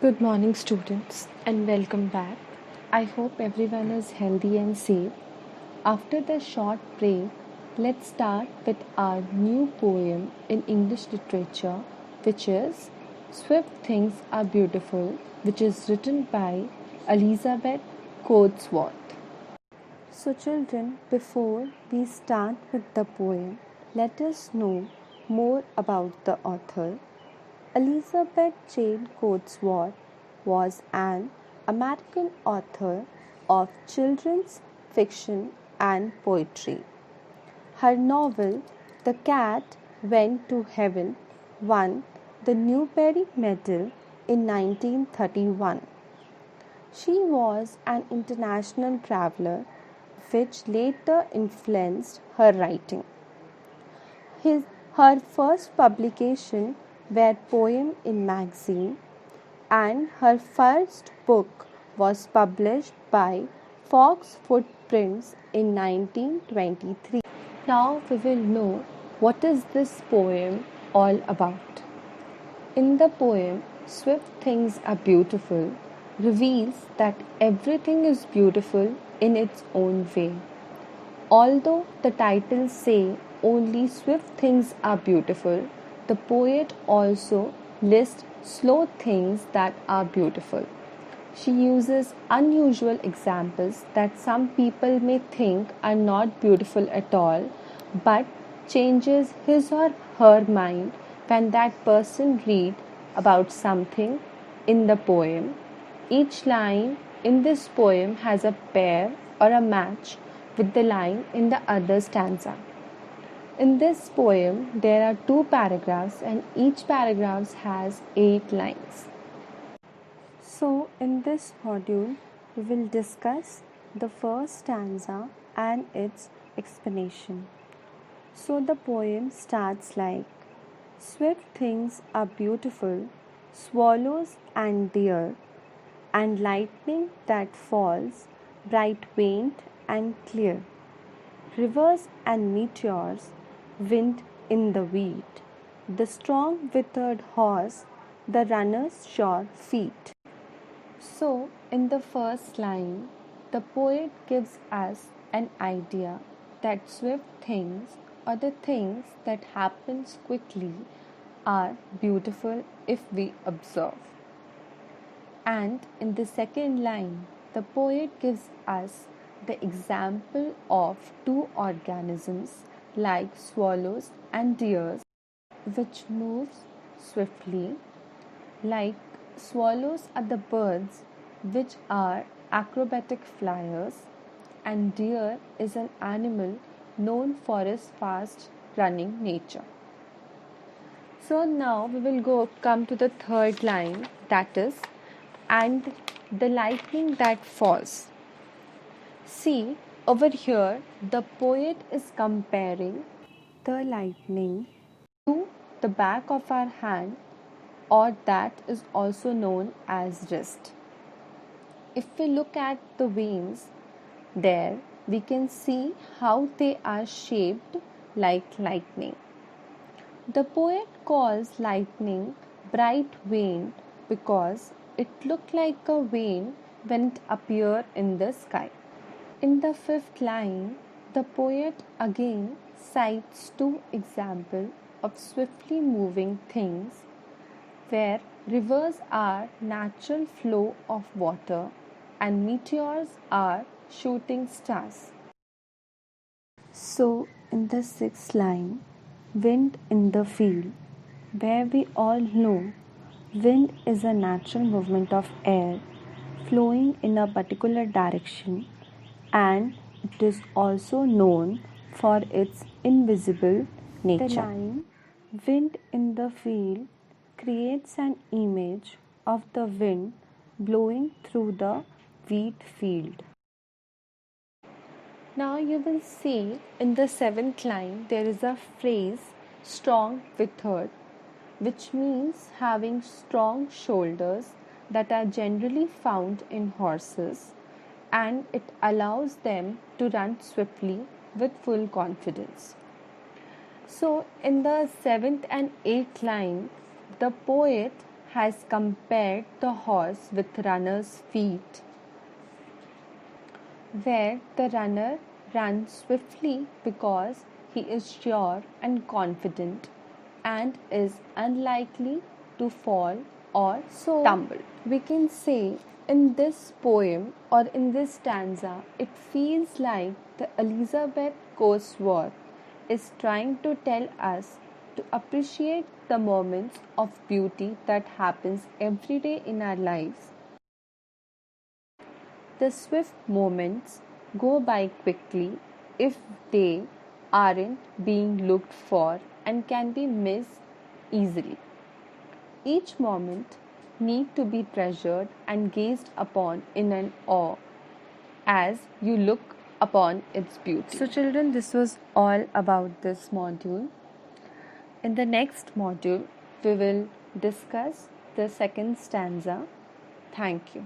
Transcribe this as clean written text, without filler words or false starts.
Good morning, students, and welcome back. I hope everyone is healthy and safe. After the short break, let's start with our new poem in English literature, which is Swift Things Are Beautiful, which is written by Elizabeth Coatsworth. So, children, before we start with the poem, let us know more about the author. Elizabeth Jane Coatsworth was an American author of children's fiction and poetry. Her novel, The Cat Went to Heaven, won the Newbery Medal in 1931. She was an international traveler, which later influenced her writing. Her first publication were poems in magazine, and her first book was published by Fox Footprints in 1923. Now we will know what is this poem all about. In the poem, Swift Things Are Beautiful reveals that everything is beautiful in its own way. Although the titles say only swift things are beautiful, the poet also lists slow things that are beautiful. She uses unusual examples that some people may think are not beautiful at all, but changes his or her mind when that person read about something in the poem. Each line in this poem has a pair or a match with the line in the other stanza. In this poem, there are two paragraphs, and each paragraph has 8 lines. So, in this module, we will discuss the first stanza and its explanation. So, the poem starts like Swift things are beautiful, swallows and deer, and lightning that falls, bright veined and clear, rivers and meteors, wind in the wheat, the strong withered horse, the runner's sure feet. So, in the first line, the poet gives us an idea that swift things or the things that happens quickly are beautiful if we observe. And in the second line, the poet gives us the example of two organisms like swallows and deer which moves swiftly. Like swallows are the birds which are acrobatic flyers, and deer is an animal known for its fast running nature. So now we will come to the third line, that is, and the lightning that falls. See, over here the poet is comparing the lightning to the back of our hand, or that is also known as wrist. If we look at the veins there, we can see how they are shaped like lightning. The poet calls lightning bright veined because it looked like a vein when it appeared in the sky. In the fifth line, the poet again cites two examples of swiftly moving things where rivers are natural flow of water and meteors are shooting stars. So, in the sixth line, wind in the field, where we all know wind is a natural movement of air flowing in a particular direction, and it is also known for its invisible nature. The line wind in the field creates an image of the wind blowing through the wheat field. Now you will see in the seventh line there is a phrase strong withered, which means having strong shoulders that are generally found in horses, and it allows them to run swiftly with full confidence. So, in the seventh and eighth line, the poet has compared the horse with runner's feet, where the runner runs swiftly because he is sure and confident and is unlikely to fall or tumble. We can say in this poem or in this stanza, it feels like the Elizabeth Cosworth is trying to tell us to appreciate the moments of beauty that happens every day in our lives. The swift moments go by quickly if they aren't being looked for and can be missed easily. Each moment need to be treasured and gazed upon in an awe as you look upon its beauty. So children, this was all about this module. In the next module, we will discuss the second stanza. Thank you.